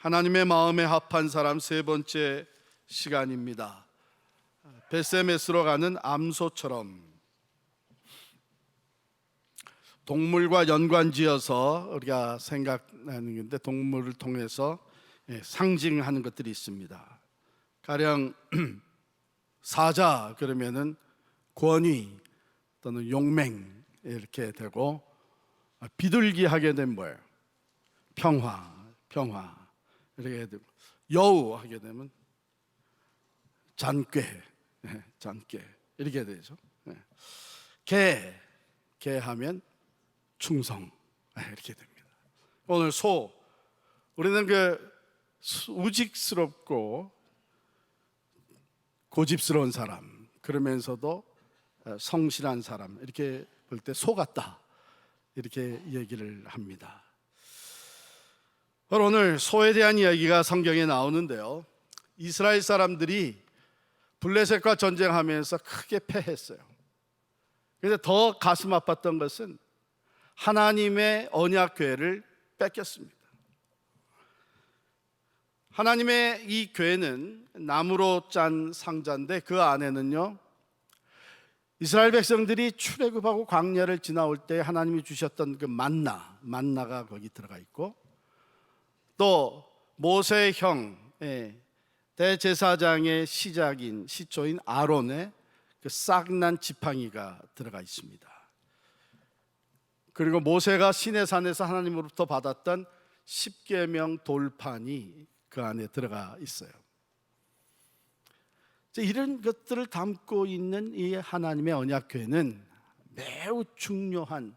하나님의 마음에 합한 사람 세 번째 시간입니다. 벳세메스로 가는 암소처럼 동물과 연관지어서 우리가 생각하는 건데 동물을 통해서 상징하는 것들이 있습니다. 가령 사자 그러면은 권위 또는 용맹 이렇게 되고, 비둘기 하게 되면 뭐예요? 평화 이렇게 되고, 여우 하게 되면 잔꾀 이렇게 되죠. 개 하면 충성 이렇게 됩니다. 오늘 소, 우리는 우직스럽고 고집스러운 사람, 그러면서도 성실한 사람, 이렇게 볼 때 소 같다 이렇게 얘기를 합니다. 오늘 소에 대한 이야기가 성경에 나오는데요, 이스라엘 사람들이 블레셋과 전쟁하면서 크게 패했어요. 그런데 더 가슴 아팠던 것은 하나님의 언약궤를 뺏겼습니다. 하나님의 이 궤는 나무로 짠 상자인데 그 안에는요, 이스라엘 백성들이 출애굽하고 광야를 지나올 때 하나님이 주셨던 그 만나가 거기 들어가 있고, 또 모세의 형 대제사장의 시초인 아론의 그 싹난 지팡이가 들어가 있습니다. 그리고 모세가 시내산에서 하나님으로부터 받았던 십계명 돌판이 그 안에 들어가 있어요. 이런 것들을 담고 있는 이 하나님의 언약궤는 매우 중요한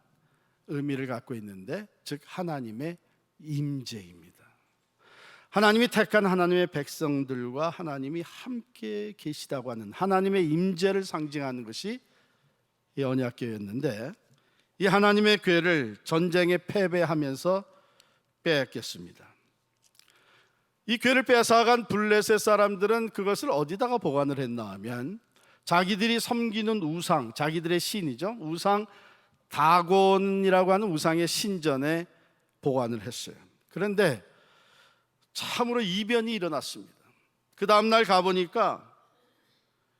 의미를 갖고 있는데, 즉 하나님의 임재입니다. 하나님이 택한 하나님의 백성들과 하나님이 함께 계시다고 하는 하나님의 임재를 상징하는 것이 이 언약궤였는데, 이 하나님의 궤를 전쟁에 패배하면서 빼앗겼습니다. 이 궤를 빼앗아간 블레셋 사람들은 그것을 어디다가 보관을 했나 하면, 자기들이 섬기는 우상, 자기들의 신이죠, 우상 다곤이라고 하는 우상의 신전에 보관을 했어요. 그런데 참으로 이변이 일어났습니다. 그 다음날 가보니까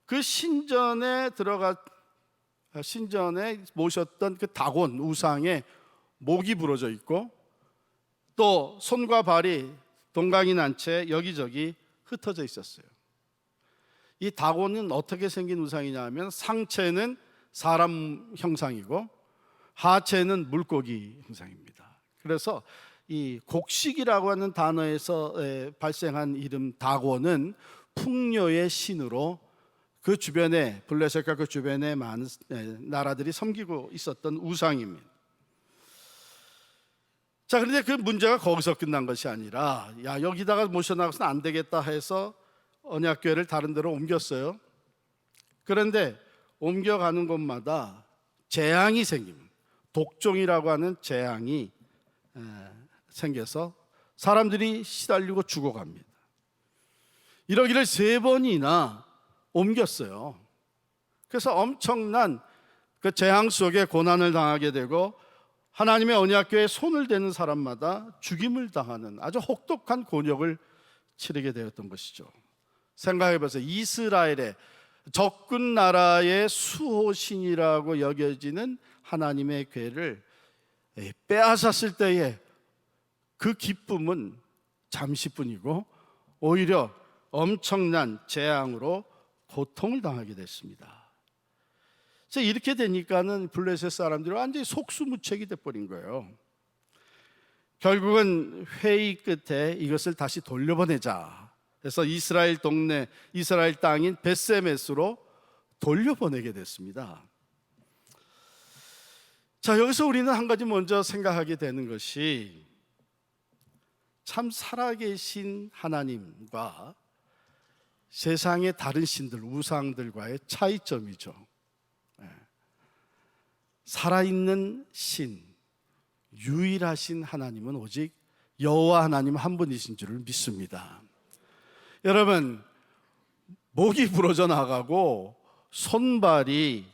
그 신전에 모셨던 그 다곤 우상에 목이 부러져 있고, 또 손과 발이 동강이 난 채 여기저기 흩어져 있었어요. 이 다곤은 어떻게 생긴 우상이냐 하면, 상체는 사람 형상이고 하체는 물고기 형상입니다. 그래서 이 곡식이라고 하는 단어에서 발생한 이름 다곤은 풍요의 신으로 그 주변에, 블레셋과 그 주변에 많은 나라들이 섬기고 있었던 우상입니다. 자, 그런데 그 문제가 거기서 끝난 것이 아니라, 여기다가 모셔나가서는 안 되겠다 해서 언약궤를 다른 데로 옮겼어요. 그런데 옮겨가는 곳마다 재앙이 생깁니다. 독종이라고 하는 재앙이 생겨서 사람들이 시달리고 죽어갑니다. 이러기를 3번이나 옮겼어요. 그래서 엄청난 그 재앙 속에 고난을 당하게 되고, 하나님의 언약궤에 손을 대는 사람마다 죽임을 당하는 아주 혹독한 곤욕을 치르게 되었던 것이죠. 생각해 보세요. 이스라엘의 적군 나라의 수호신이라고 여겨지는 하나님의 궤를 빼앗았을 때에 그 기쁨은 잠시뿐이고, 오히려 엄청난 재앙으로 고통을 당하게 됐습니다. 이렇게 되니까는 블레셋 사람들이 완전히 속수무책이 돼버린 거예요. 결국은 회의 끝에 이것을 다시 돌려보내자 해서 이스라엘 땅인 벳세메스로 돌려보내게 됐습니다. 자, 여기서 우리는 한 가지 먼저 생각하게 되는 것이, 참 살아계신 하나님과 세상의 다른 신들, 우상들과의 차이점이죠. 살아있는 신, 유일하신 하나님은 오직 여호와 하나님 한 분이신 줄을 믿습니다. 여러분, 목이 부러져 나가고 손발이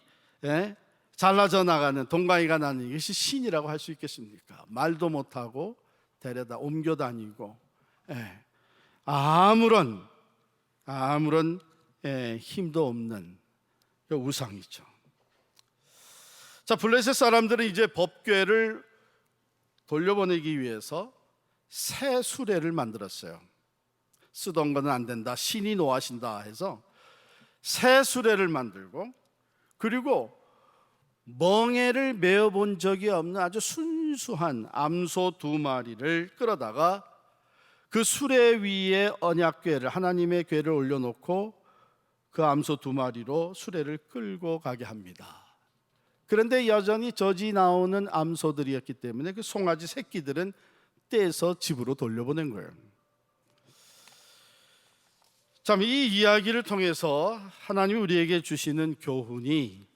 잘라져 나가는, 동강이가 나는 이것이 신이라고 할 수 있겠습니까? 말도 못하고 데려다 옮겨 다니고 아무런 힘도 없는 우상이죠. 자, 블레셋 사람들은 이제 법궤를 돌려보내기 위해서 새 수레를 만들었어요. 쓰던 거는 안 된다, 신이 노하신다 해서 새 수레를 만들고, 그리고 멍에를 메어본 적이 없는 아주 순수한 암소 2마리를 끌어다가 그 수레 위에 언약궤를, 하나님의 궤를 올려놓고 그 암소 2마리로 수레를 끌고 가게 합니다. 그런데 여전히 젖이 나오는 암소들이었기 때문에 그 송아지 새끼들은 떼서 집으로 돌려보낸 거예요. 참, 이 이야기를 통해서 하나님이 우리에게 주시는 교훈이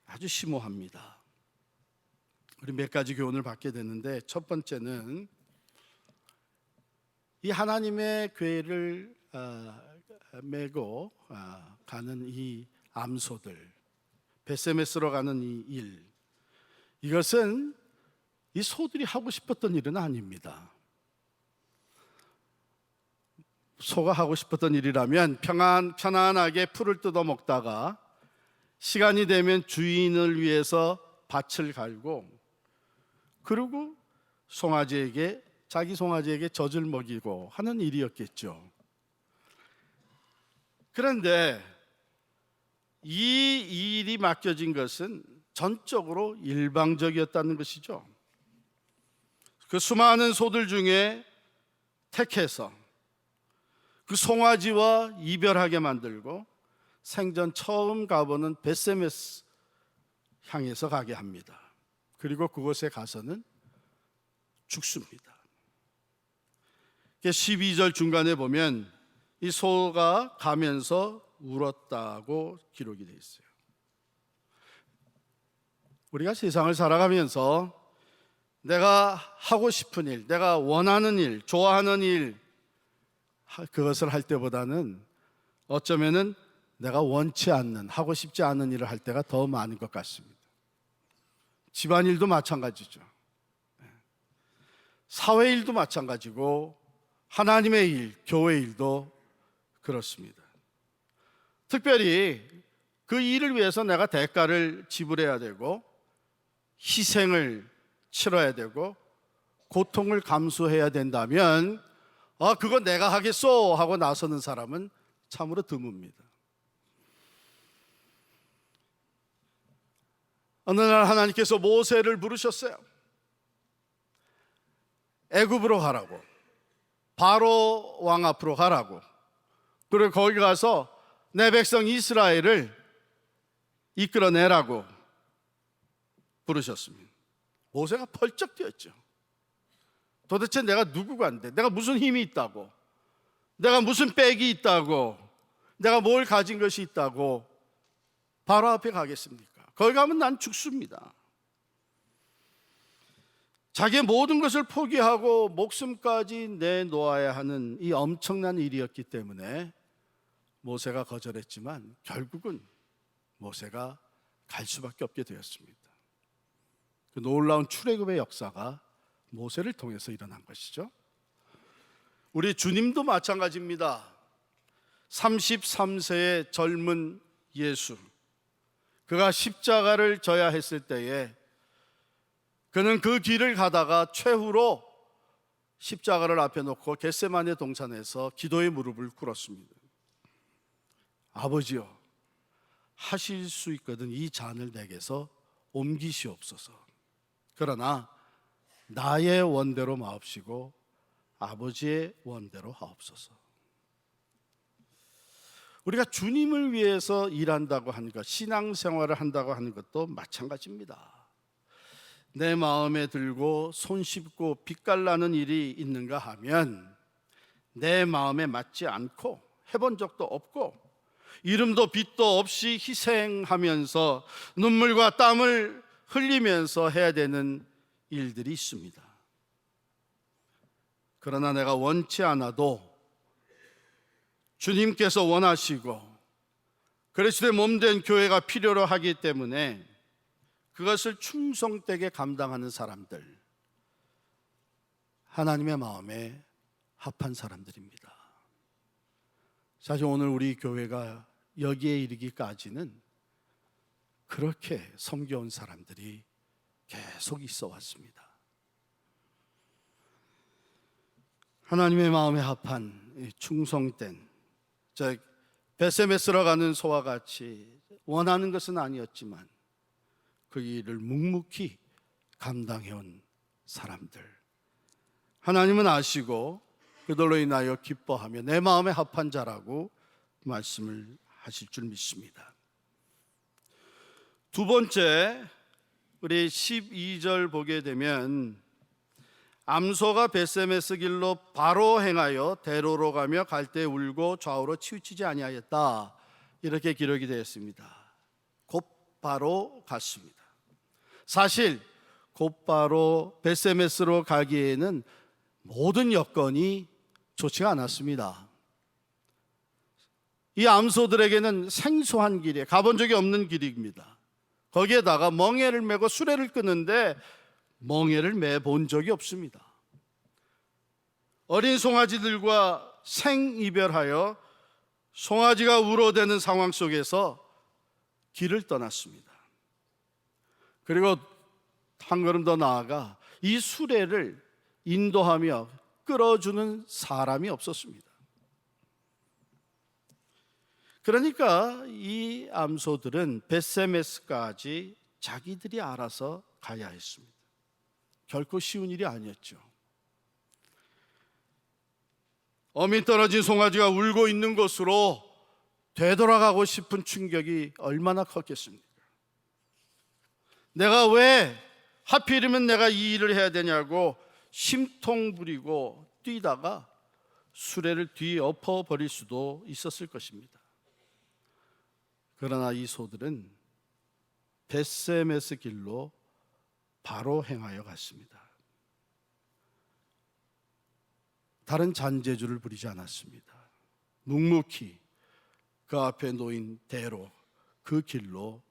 아주 심오합니다. 우리 몇 가지 교훈을 받게 되는데, 첫 번째는 이 하나님의 궤를 메고 가는 이 암소들, 베세메스로 가는 이 일, 이것은 이 소들이 하고 싶었던 일은 아닙니다. 소가 하고 싶었던 일이라면 편안하게 풀을 뜯어 먹다가 시간이 되면 주인을 위해서 밭을 갈고, 그리고 자기 송아지에게 젖을 먹이고 하는 일이었겠죠. 그런데 이 일이 맡겨진 것은 전적으로 일방적이었다는 것이죠. 그 수많은 소들 중에 택해서 그 송아지와 이별하게 만들고 생전 처음 가보는 베세메스 향해서 가게 합니다. 그리고 그곳에 가서는 죽습니다. 12절 중간에 보면 이 소가 가면서 울었다고 기록이 되어 있어요. 우리가 세상을 살아가면서 내가 하고 싶은 일, 내가 원하는 일, 좋아하는 일, 그것을 할 때보다는 어쩌면은 내가 원치 않는, 하고 싶지 않은 일을 할 때가 더 많은 것 같습니다. 집안일도 마찬가지죠. 사회일도 마찬가지고 하나님의 일, 교회 일도 그렇습니다. 특별히 그 일을 위해서 내가 대가를 지불해야 되고 희생을 치러야 되고 고통을 감수해야 된다면 그거 내가 하겠소 하고 나서는 사람은 참으로 드뭅니다. 어느 날 하나님께서 모세를 부르셨어요. 애굽으로 가라고, 바로 왕 앞으로 가라고, 그리고 거기 가서 내 백성 이스라엘을 이끌어내라고 부르셨습니다. 모세가 펄쩍 뛰었죠. 도대체 내가 누구간데, 내가 무슨 힘이 있다고, 내가 무슨 백이 있다고, 내가 뭘 가진 것이 있다고 바로 앞에 가겠습니까? 거기 가면 난 죽습니다. 자기의 모든 것을 포기하고 목숨까지 내놓아야 하는 이 엄청난 일이었기 때문에 모세가 거절했지만 결국은 모세가 갈 수밖에 없게 되었습니다. 그 놀라운 출애굽의 역사가 모세를 통해서 일어난 것이죠. 우리 주님도 마찬가지입니다. 33세의 젊은 예수, 그가 십자가를 져야 했을 때에 그는 그 길을 가다가 최후로 십자가를 앞에 놓고 겟세마네 동산에서 기도의 무릎을 꿇었습니다. 아버지여, 하실 수 있거든 이 잔을 내게서 옮기시옵소서. 그러나 나의 원대로 마옵시고 아버지의 원대로 하옵소서. 우리가 주님을 위해서 일한다고 하는 것, 신앙생활을 한다고 하는 것도 마찬가지입니다. 내 마음에 들고 손쉽고 빛깔나는 일이 있는가 하면 내 마음에 맞지 않고 해본 적도 없고 이름도 빛도 없이 희생하면서 눈물과 땀을 흘리면서 해야 되는 일들이 있습니다. 그러나 내가 원치 않아도 주님께서 원하시고 그리스도의 몸된 교회가 필요로 하기 때문에 그것을 충성되게 감당하는 사람들, 하나님의 마음에 합한 사람들입니다. 사실 오늘 우리 교회가 여기에 이르기까지는 그렇게 섬겨온 사람들이 계속 있어 왔습니다. 하나님의 마음에 합한 충성된 베세메스로 가는 소와 같이 원하는 것은 아니었지만 그 일을 묵묵히 감당해온 사람들, 하나님은 아시고 그들로 인하여 기뻐하며 내 마음에 합한 자라고 말씀을 하실 줄 믿습니다. 두 번째, 우리 12절 보게 되면 암소가 벳세메스 길로 바로 행하여 대로로 가며 갈대에 울고 좌우로 치우치지 아니하였다, 이렇게 기록이 되었습니다. 곧바로 갔습니다. 사실 곧바로 벳세메스로 가기에는 모든 여건이 좋지가 않았습니다. 이 암소들에게는 생소한 길이에요. 가본 적이 없는 길입니다. 거기에다가 멍에를 메고 수레를 끄는데 멍에를 매본 적이 없습니다. 어린 송아지들과 생이별하여 송아지가 울어대는 상황 속에서 길을 떠났습니다. 그리고 한 걸음 더 나아가 이 수레를 인도하며 끌어주는 사람이 없었습니다. 그러니까 이 암소들은 벳세메스까지 자기들이 알아서 가야 했습니다. 결코 쉬운 일이 아니었죠. 어미 떨어진 송아지가 울고 있는 곳으로 되돌아가고 싶은 충격이 얼마나 컸겠습니까? 내가 왜 하필이면 내가 이 일을 해야 되냐고 심통 부리고 뛰다가 수레를 뒤엎어 버릴 수도 있었을 것입니다. 그러나 이 소들은 벳세메스 길로 바로 행하여 갔습니다. 다른 잔재주를 부리지 않았습니다. 묵묵히 그 앞에 놓인 대로 그 길로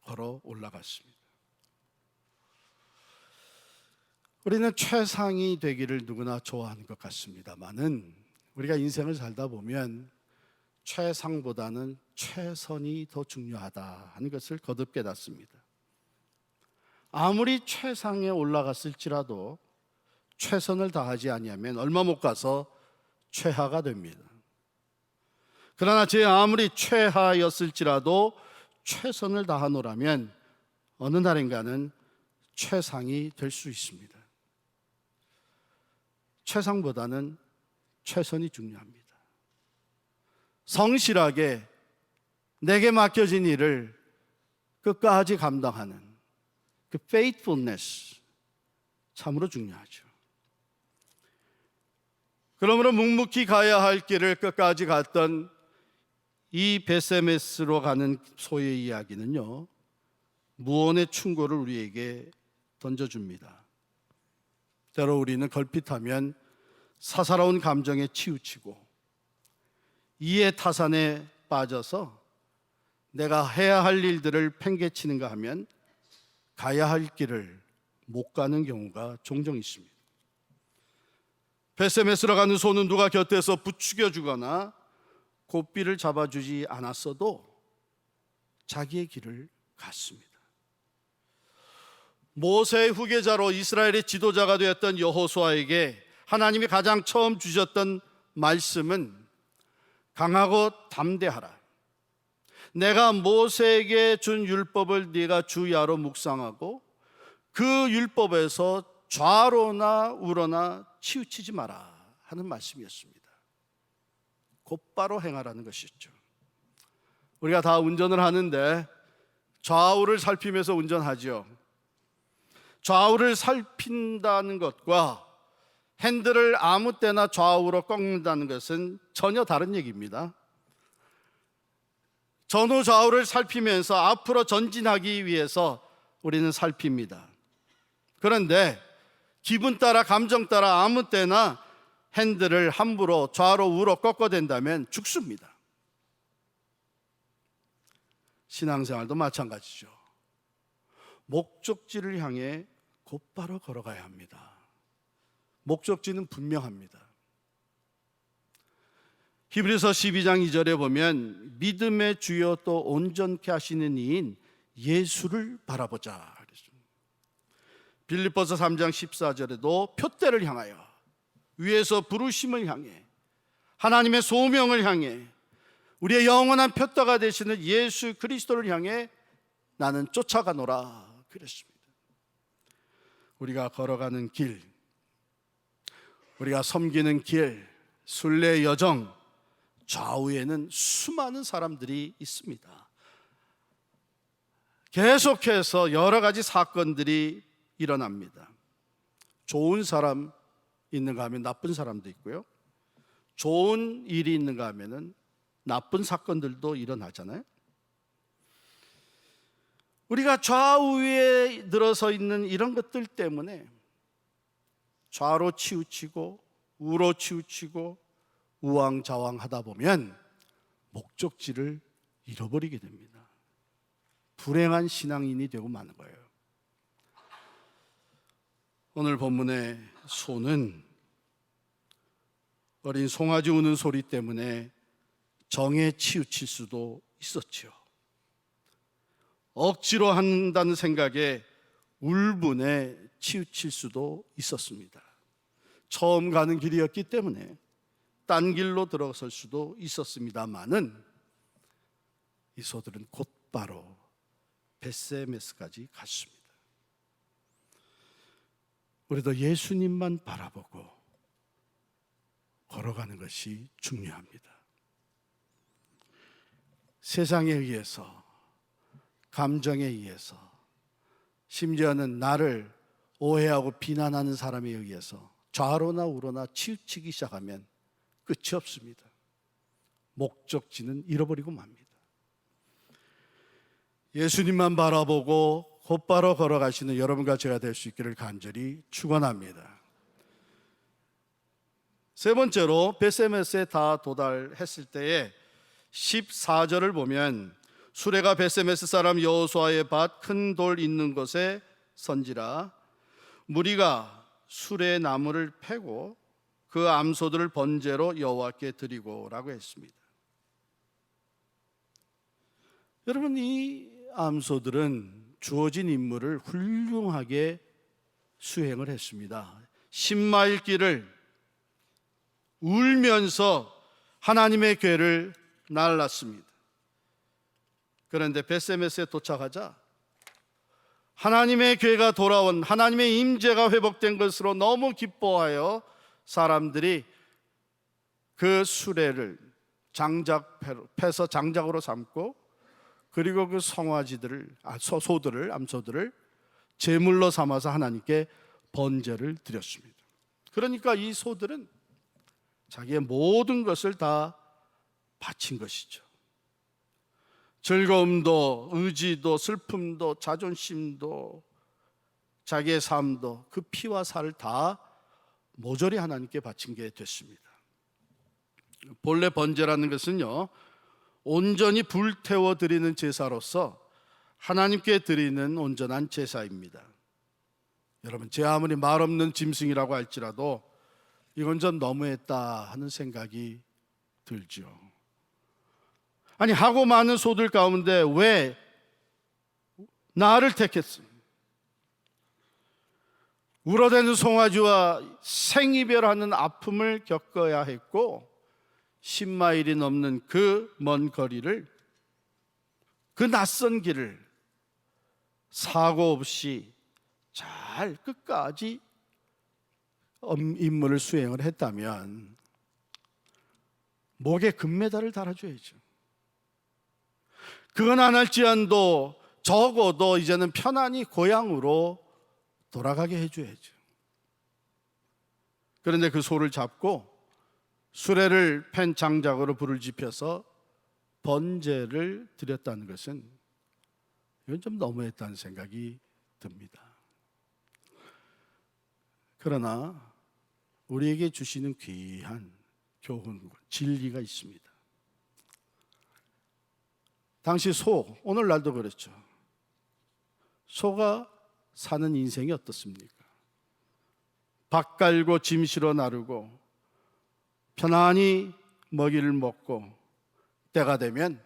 걸어 올라갔습니다. 우리는 최상이 되기를 누구나 좋아하는 것 같습니다만은 우리가 인생을 살다 보면 최상보다는 최선이 더 중요하다 하는 것을 거듭 깨닫습니다. 아무리 최상에 올라갔을지라도 최선을 다하지 아니하면 얼마 못 가서 최하가 됩니다. 그러나 제 아무리 최하였을지라도 최선을 다하노라면 어느 날인가는 최상이 될 수 있습니다. 최상보다는 최선이 중요합니다. 성실하게 내게 맡겨진 일을 끝까지 감당하는 그 faithfulness, 참으로 중요하죠. 그러므로 묵묵히 가야 할 길을 끝까지 갔던 이 벳세메스로 가는 소의 이야기는요, 무언의 충고를 우리에게 던져줍니다. 때로 우리는 걸핏하면 사사로운 감정에 치우치고 이해 타산에 빠져서 내가 해야 할 일들을 팽개치는가 하면 가야 할 길을 못 가는 경우가 종종 있습니다. 벳세메스로 가는 소는 누가 곁에서 부추겨 주거나 고삐를 잡아주지 않았어도 자기의 길을 갔습니다. 모세의 후계자로 이스라엘의 지도자가 되었던 여호수아에게 하나님이 가장 처음 주셨던 말씀은 강하고 담대하라. 내가 모세에게 준 율법을 네가 주야로 묵상하고 그 율법에서 좌로나 우로나 치우치지 마라 하는 말씀이었습니다. 곧바로 행하라는 것이었죠. 우리가 다 운전을 하는데 좌우를 살피면서 운전하죠. 좌우를 살핀다는 것과 핸들을 아무 때나 좌우로 꺾는다는 것은 전혀 다른 얘기입니다. 전후 좌우를 살피면서 앞으로 전진하기 위해서 우리는 살핍니다. 그런데 기분 따라 감정 따라 아무 때나 핸들을 함부로 좌로 우로 꺾어댄다면 죽습니다. 신앙생활도 마찬가지죠. 목적지를 향해 곧바로 걸어가야 합니다. 목적지는 분명합니다. 히브리서 12장 2절에 보면 믿음의 주여 또 온전케 하시는 이인 예수를 바라보자. 빌립보서 3장 14절에도 표대를 향하여, 위에서 부르심을 향해, 하나님의 소명을 향해, 우리의 영원한 표대가 되시는 예수 그리스도를 향해 나는 쫓아가노라 그랬습니다. 우리가 걸어가는 길, 우리가 섬기는 길, 순례 여정, 좌우에는 수많은 사람들이 있습니다. 계속해서 여러 가지 사건들이 일어납니다. 좋은 사람 있는가 하면 나쁜 사람도 있고요, 좋은 일이 있는가 하면은 나쁜 사건들도 일어나잖아요. 우리가 좌우에 늘어서 있는 이런 것들 때문에 좌로 치우치고 우로 치우치고 우왕좌왕하다 보면 목적지를 잃어버리게 됩니다. 불행한 신앙인이 되고 마는 거예요. 오늘 본문의 소는 어린 송아지 우는 소리 때문에 정에 치우칠 수도 있었지요. 억지로 한다는 생각에 울분에 치우칠 수도 있었습니다. 처음 가는 길이었기 때문에 딴 길로 들어설 수도 있었습니다마는 이 소들은 곧바로 벳세메스까지 갔습니다. 우리도 예수님만 바라보고 걸어가는 것이 중요합니다. 세상에 의해서, 감정에 의해서, 심지어는 나를 오해하고 비난하는 사람에 의해서 좌로나 우로나 치우치기 시작하면 끝이 없습니다. 목적지는 잃어버리고 맙니다. 예수님만 바라보고 곧바로 걸어가시는 여러분과 제가 될 수 있기를 간절히 축원합니다. 세 번째로 벳세메스에 다 도달했을 때에 14절을 보면 수레가 벳세메스 사람 여호수아의 밭 큰 돌 있는 곳에 선지라, 무리가 수레 나무를 패고 그 암소들을 번제로 여호와께 드리고라고 했습니다. 여러분, 이 암소들은 주어진 임무를 훌륭하게 수행을 했습니다. 10마일 길을 울면서 하나님의 궤를 날랐습니다. 그런데 벳세메스에 도착하자 하나님의 궤가 돌아온, 하나님의 임재가 회복된 것으로 너무 기뻐하여 사람들이 그 수레를 패서 장작으로 삼고, 그리고 그 송아지들을, 소들을, 암소들을 제물로 삼아서 하나님께 번제를 드렸습니다. 그러니까 이 소들은 자기의 모든 것을 다 바친 것이죠. 즐거움도, 의지도, 슬픔도, 자존심도, 자기의 삶도, 그 피와 살을 다 모조리 하나님께 바친 게 됐습니다. 본래 번제라는 것은요, 온전히 불태워 드리는 제사로서 하나님께 드리는 온전한 제사입니다. 여러분, 제 아무리 말 없는 짐승이라고 할지라도 이건 좀 너무했다 하는 생각이 들죠. 아니, 하고 많은 소들 가운데 왜 나를 택했어? 울어대는 송아지와 생이별하는 아픔을 겪어야 했고, 10마일이 넘는 그 먼 거리를, 그 낯선 길을 사고 없이 잘 끝까지 임무를 수행을 했다면 목에 금메달을 달아줘야죠. 그건 안 할지언도 적어도 이제는 편안히 고향으로 돌아가게 해줘야죠. 그런데 그 소를 잡고 수레를 펜 장작으로 불을 지펴서 번제를 드렸다는 것은 이건 좀 너무했다는 생각이 듭니다. 그러나 우리에게 주시는 귀한 교훈, 진리가 있습니다. 당시 소, 오늘날도 그렇죠. 소가 사는 인생이 어떻습니까? 밭 갈고 짐 실어 나르고 편안히 먹이를 먹고 때가 되면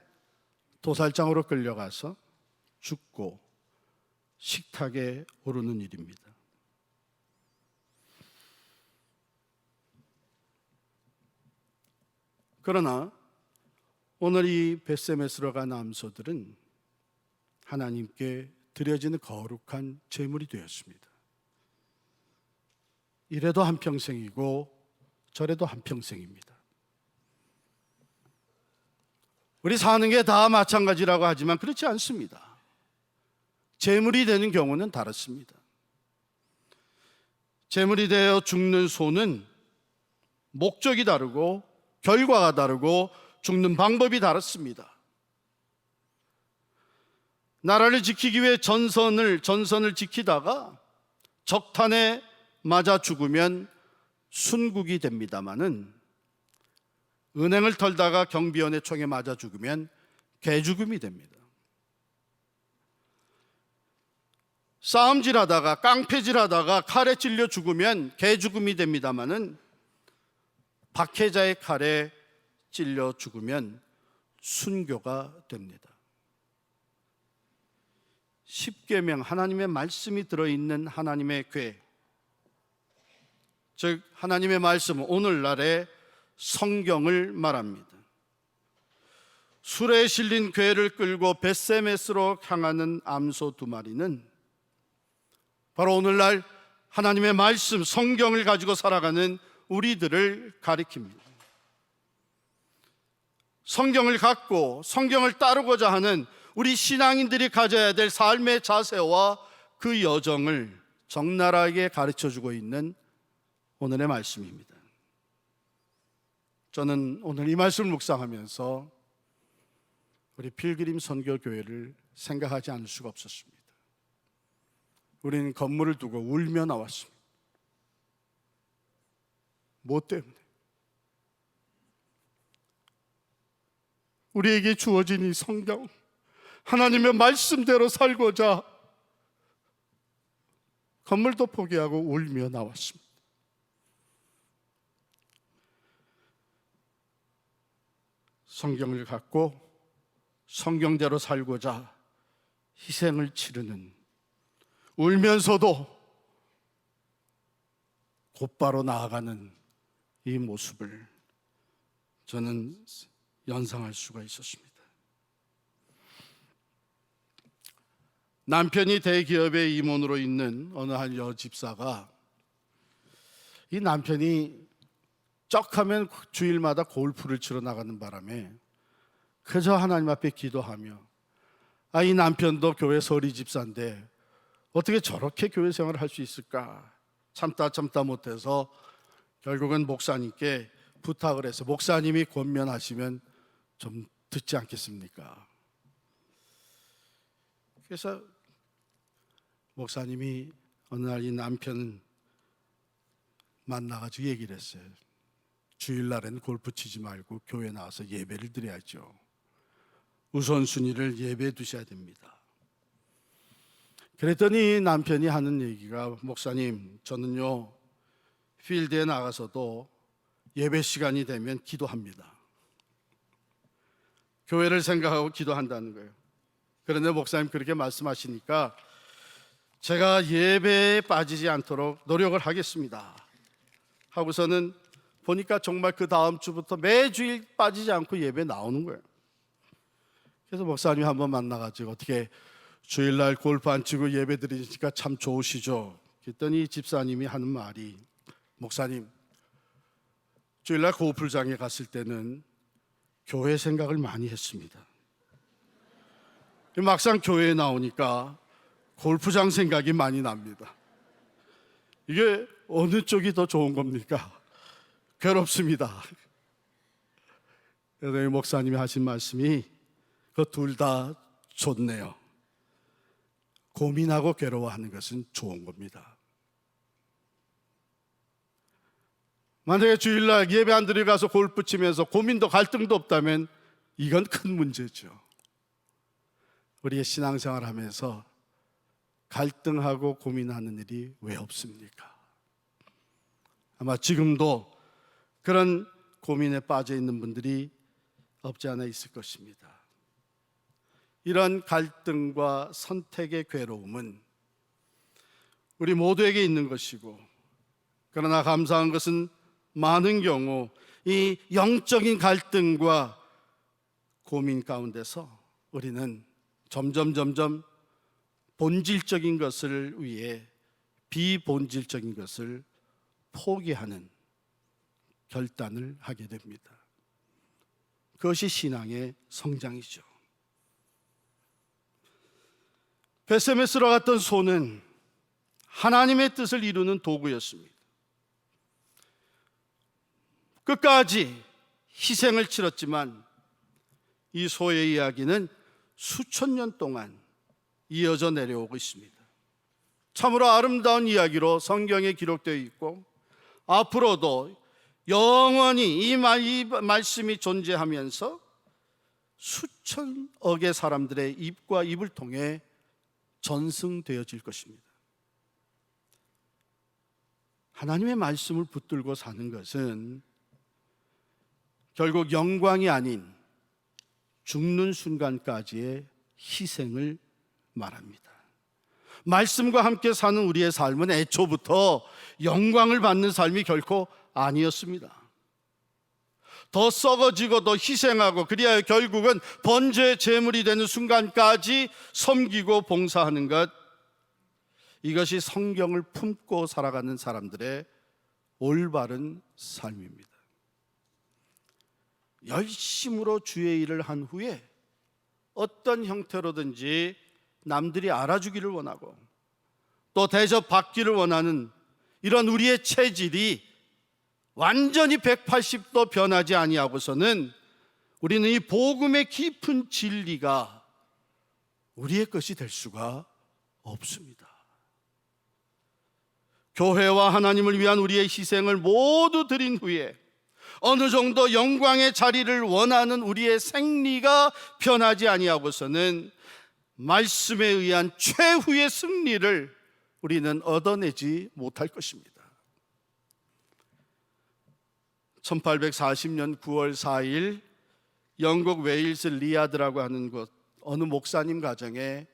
도살장으로 끌려가서 죽고 식탁에 오르는 일입니다. 그러나 오늘 이 벳세메스로 간 암소들은 하나님께 드려지는 거룩한 제물이 되었습니다. 이래도 한평생이고 저래도 한평생입니다. 우리 사는 게 다 마찬가지라고 하지만 그렇지 않습니다. 제물이 되는 경우는 다릅니다. 제물이 되어 죽는 소는 목적이 다르고 결과가 다르고 죽는 방법이 다릅니다. 나라를 지키기 위해 전선을 지키다가 적탄에 맞아 죽으면 순국이 됩니다마는 은행을 털다가 경비원의 총에 맞아 죽으면 개죽음이 됩니다. 싸움질하다가 깡패질하다가 칼에 찔려 죽으면 개죽음이 됩니다마는 박해자의 칼에 찔려 죽으면 순교가 됩니다. 십계명, 하나님의 말씀이 들어있는 하나님의 궤, 즉 하나님의 말씀은 오늘날의 성경을 말합니다. 수레에 실린 궤를 끌고 벳세메스로 향하는 암소 두 마리는 바로 오늘날 하나님의 말씀, 성경을 가지고 살아가는 우리들을 가리킵니다. 성경을 갖고 성경을 따르고자 하는 우리 신앙인들이 가져야 될 삶의 자세와 그 여정을 적나라하게 가르쳐주고 있는 오늘의 말씀입니다. 저는 오늘 이 말씀을 묵상하면서 우리 필그림 선교교회를 생각하지 않을 수가 없었습니다. 우리는 건물을 두고 울며 나왔습니다. 뭐 때문에? 우리에게 주어진 이 성경, 하나님의 말씀대로 살고자 건물도 포기하고 울며 나왔습니다. 성경을 갖고 성경대로 살고자 희생을 치르는, 울면서도 곧바로 나아가는 이 모습을 저는 연상할 수가 있었습니다. 남편이 대기업의 임원으로 있는 어느 한 여집사가, 이 남편이 쩍하면 주일마다 골프를 치러 나가는 바람에 그저 하나님 앞에 기도하며, 이 남편도 교회 서리 집사인데 어떻게 저렇게 교회 생활을 할 수 있을까 참다 못해서 결국은 목사님께 부탁을 해서, 목사님이 권면하시면 좀 듣지 않겠습니까? 그래서 목사님이 어느 날 이 남편 만나가지고 얘기를 했어요. 주일날에는 골프 치지 말고 교회 나와서 예배를 드려야죠. 우선순위를 예배에 두셔야 됩니다. 그랬더니 남편이 하는 얘기가, 목사님, 저는요 필드에 나가서도 예배 시간이 되면 기도합니다. 교회를 생각하고 기도한다는 거예요. 그런데 목사님 그렇게 말씀하시니까 제가 예배에 빠지지 않도록 노력을 하겠습니다 하고서는 보니까 정말 그 다음 주부터 매주일 빠지지 않고 예배 나오는 거예요. 그래서 목사님 한번 만나가지고, 어떻게 주일날 골프 안 치고 예배 드리니까 참 좋으시죠? 그랬더니 집사님이 하는 말이, 목사님, 주일날 골프장에 갔을 때는 교회 생각을 많이 했습니다. 막상 교회에 나오니까 골프장 생각이 많이 납니다. 이게 어느 쪽이 더 좋은 겁니까? 괴롭습니다. 그래서 목사님이 하신 말씀이, 그 둘 다 좋네요. 고민하고 괴로워하는 것은 좋은 겁니다. 만약에 주일날 예배 안 드리고 가서 골프 치면서 고민도 갈등도 없다면 이건 큰 문제죠. 우리의 신앙생활 하면서 갈등하고 고민하는 일이 왜 없습니까? 아마 지금도 그런 고민에 빠져 있는 분들이 없지 않아 있을 것입니다. 이런 갈등과 선택의 괴로움은 우리 모두에게 있는 것이고, 그러나 감사한 것은 많은 경우 이 영적인 갈등과 고민 가운데서 우리는 점점 본질적인 것을 위해 비본질적인 것을 포기하는 결단을 하게 됩니다. 그것이 신앙의 성장이죠. 베세메스로 갔던 소는 하나님의 뜻을 이루는 도구였습니다. 끝까지 희생을 치렀지만 이 소의 이야기는 수천 년 동안 이어져 내려오고 있습니다. 참으로 아름다운 이야기로 성경에 기록되어 있고, 앞으로도 영원히 이 말씀이 존재하면서 수천억의 사람들의 입과 입을 통해 전승되어질 것입니다. 하나님의 말씀을 붙들고 사는 것은 결국 영광이 아닌 죽는 순간까지의 희생을 말합니다. 말씀과 함께 사는 우리의 삶은 애초부터 영광을 받는 삶이 결코 아니었습니다. 더 썩어지고 더 희생하고, 그리하여 결국은 번제의 제물이 되는 순간까지 섬기고 봉사하는 것, 이것이 성경을 품고 살아가는 사람들의 올바른 삶입니다. 열심으로 주의 일을 한 후에 어떤 형태로든지 남들이 알아주기를 원하고 또 대접받기를 원하는 이런 우리의 체질이 완전히 180도 변하지 아니하고서는 우리는 이 복음의 깊은 진리가 우리의 것이 될 수가 없습니다. 교회와 하나님을 위한 우리의 희생을 모두 드린 후에 어느 정도 영광의 자리를 원하는 우리의 생리가 변하지 아니하고서는 말씀에 의한 최후의 승리를 우리는 얻어내지 못할 것입니다. 1840년 9월 4일 영국 웨일스 리아드라고 하는 곳 어느 목사님 가정에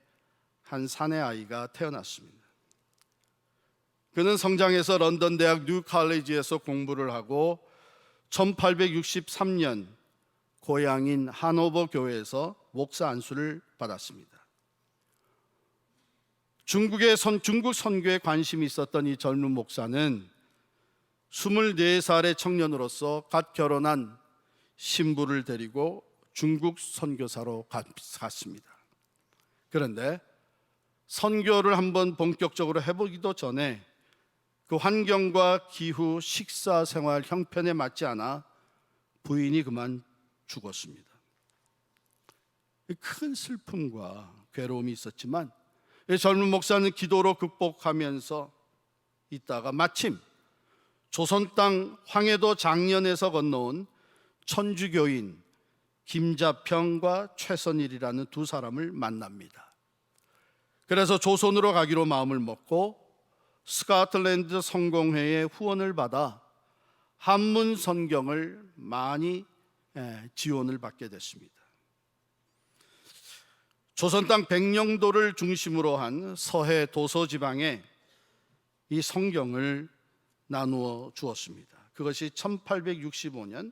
한 사내 아이가 태어났습니다. 그는 성장해서 런던 대학 뉴 칼리지에서 공부를 하고 1863년 고향인 하노버 교회에서 목사 안수를 받았습니다. 중국 선교에 관심이 있었던 이 젊은 목사는 24살의 청년으로서 갓 결혼한 신부를 데리고 중국 선교사로 갔습니다. 그런데 선교를 한번 본격적으로 해보기도 전에 그 환경과 기후, 식사 생활 형편에 맞지 않아 부인이 그만 죽었습니다. 큰 슬픔과 괴로움이 있었지만 젊은 목사는 기도로 극복하면서 있다가 마침 조선 땅 황해도 장년에서 건너온 천주교인 김자평과 최선일이라는 두 사람을 만납니다. 그래서 조선으로 가기로 마음을 먹고 스코틀랜드 성공회의 후원을 받아 한문 성경을 많이 지원을 받게 됐습니다. 조선 땅 백령도를 중심으로 한 서해 도서 지방에 이 성경을 나누어 주었습니다. 그것이 1865년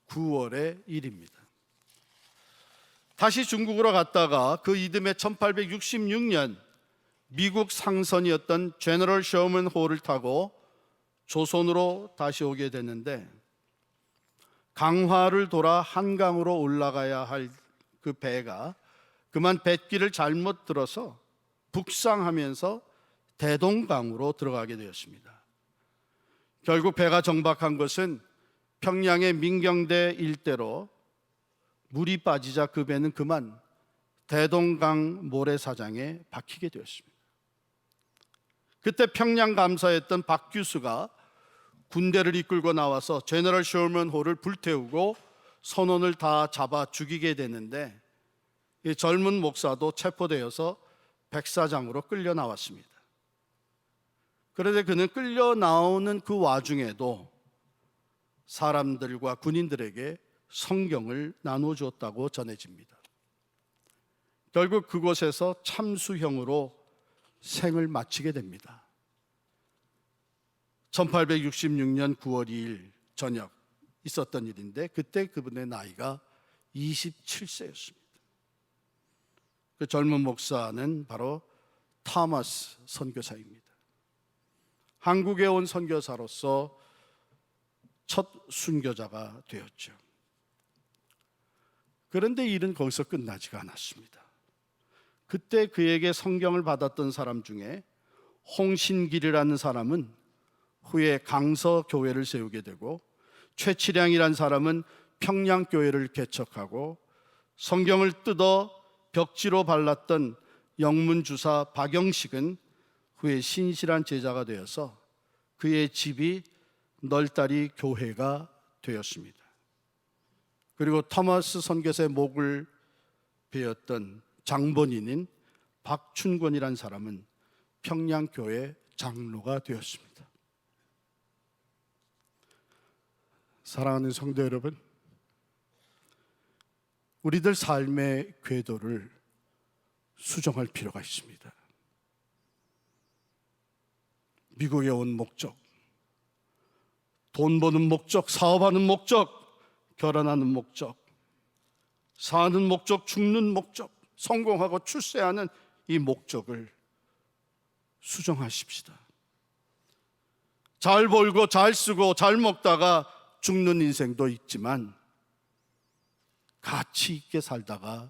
9월의 일입니다. 다시 중국으로 갔다가 그 이듬해 1866년 미국 상선이었던 제너럴 셔먼 호를 타고 조선으로 다시 오게 됐는데, 강화를 돌아 한강으로 올라가야 할 그 배가 그만 뱃길을 잘못 들어서 북상하면서 대동강으로 들어가게 되었습니다. 결국 배가 정박한 것은 평양의 민경대 일대로 물이 빠지자 그 배는 그만 대동강 모래사장에 박히게 되었습니다. 그때 평양 감사했던 박 규수가 군대를 이끌고 나와서 제너럴 셔먼 호를 불태우고 선원을 다 잡아 죽이게 되는데, 이 젊은 목사도 체포되어서 백사장으로 끌려 나왔습니다. 그런데 그는 끌려 나오는 그 와중에도 사람들과 군인들에게 성경을 나누어 주었다고 전해집니다. 결국 그곳에서 참수형으로 생을 마치게 됩니다. 1866년 9월 2일 저녁 있었던 일인데, 그때 그분의 나이가 27세였습니다. 그 젊은 목사는 바로 토마스 선교사입니다. 한국에 온 선교사로서 첫 순교자가 되었죠. 그런데 일은 거기서 끝나지가 않았습니다. 그때 그에게 성경을 받았던 사람 중에 홍신길이라는 사람은 후에 강서교회를 세우게 되고, 최치량이라는 사람은 평양교회를 개척하고, 성경을 뜯어 벽지로 발랐던 영문주사 박영식은 후에 신실한 제자가 되어서 그의 집이 널다리 교회가 되었습니다. 그리고 토마스 선교사의 목을 베었던 장본인인 박춘권이라는 사람은 평양교회 장로가 되었습니다. 사랑하는 성도 여러분, 우리들 삶의 궤도를 수정할 필요가 있습니다. 미국에 온 목적, 돈 버는 목적, 사업하는 목적, 결혼하는 목적, 사는 목적, 죽는 목적, 성공하고 출세하는 이 목적을 수정하십시다. 잘 벌고 잘 쓰고 잘 먹다가 죽는 인생도 있지만, 가치 있게 살다가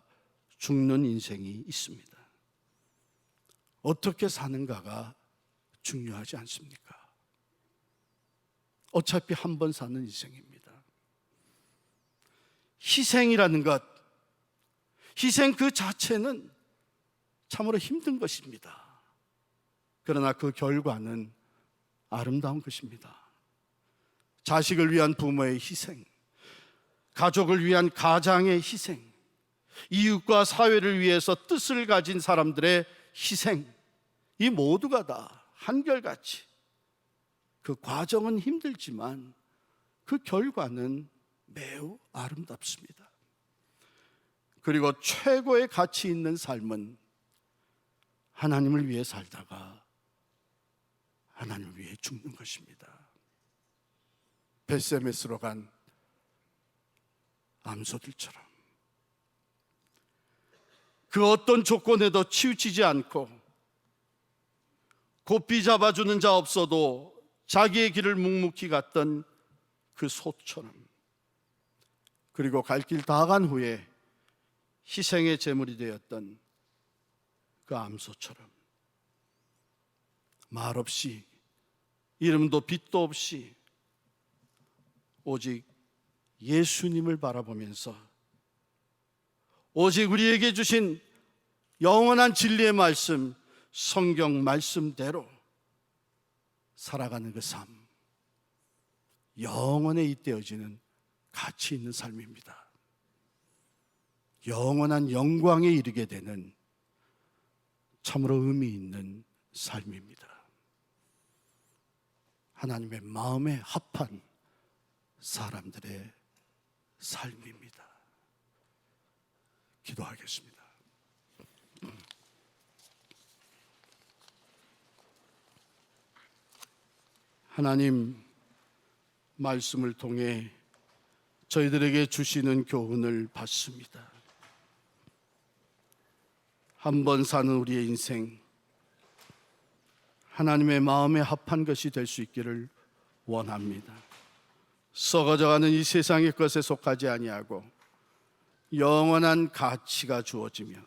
죽는 인생이 있습니다. 어떻게 사는가가 중요하지 않습니까? 어차피 한 번 사는 인생입니다. 희생이라는 것, 희생 그 자체는 참으로 힘든 것입니다. 그러나 그 결과는 아름다운 것입니다. 자식을 위한 부모의 희생, 가족을 위한 가장의 희생, 이웃과 사회를 위해서 뜻을 가진 사람들의 희생, 이 모두가 다 한결같이 그 과정은 힘들지만 그 결과는 매우 아름답습니다. 그리고 최고의 가치 있는 삶은 하나님을 위해 살다가 하나님을 위해 죽는 것입니다. 벳세메스로 간 암소들처럼 그 어떤 조건에도 치우치지 않고, 고삐 잡아주는 자 없어도 자기의 길을 묵묵히 갔던 그 소처럼, 그리고 갈 길 다 간 후에 희생의 제물이 되었던 그 암소처럼 말없이, 이름도 빛도 없이 오직 예수님을 바라보면서, 오직 우리에게 주신 영원한 진리의 말씀, 성경 말씀대로 살아가는 그 삶, 영원에 잇대어지는 가치 있는 삶입니다. 영원한 영광에 이르게 되는 참으로 의미 있는 삶입니다. 하나님의 마음에 합한 사람들의 삶입니다. 기도하겠습니다. 하나님, 말씀을 통해 저희들에게 주시는 교훈을 받습니다. 한 번 사는 우리의 인생, 하나님의 마음에 합한 것이 될 수 있기를 원합니다. 썩어져가는 이 세상의 것에 속하지 아니하고 영원한 가치가 주어지며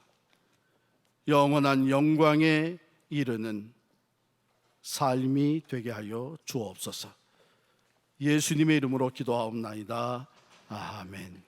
영원한 영광에 이르는 삶이 되게 하여 주옵소서. 예수님의 이름으로 기도하옵나이다. 아멘.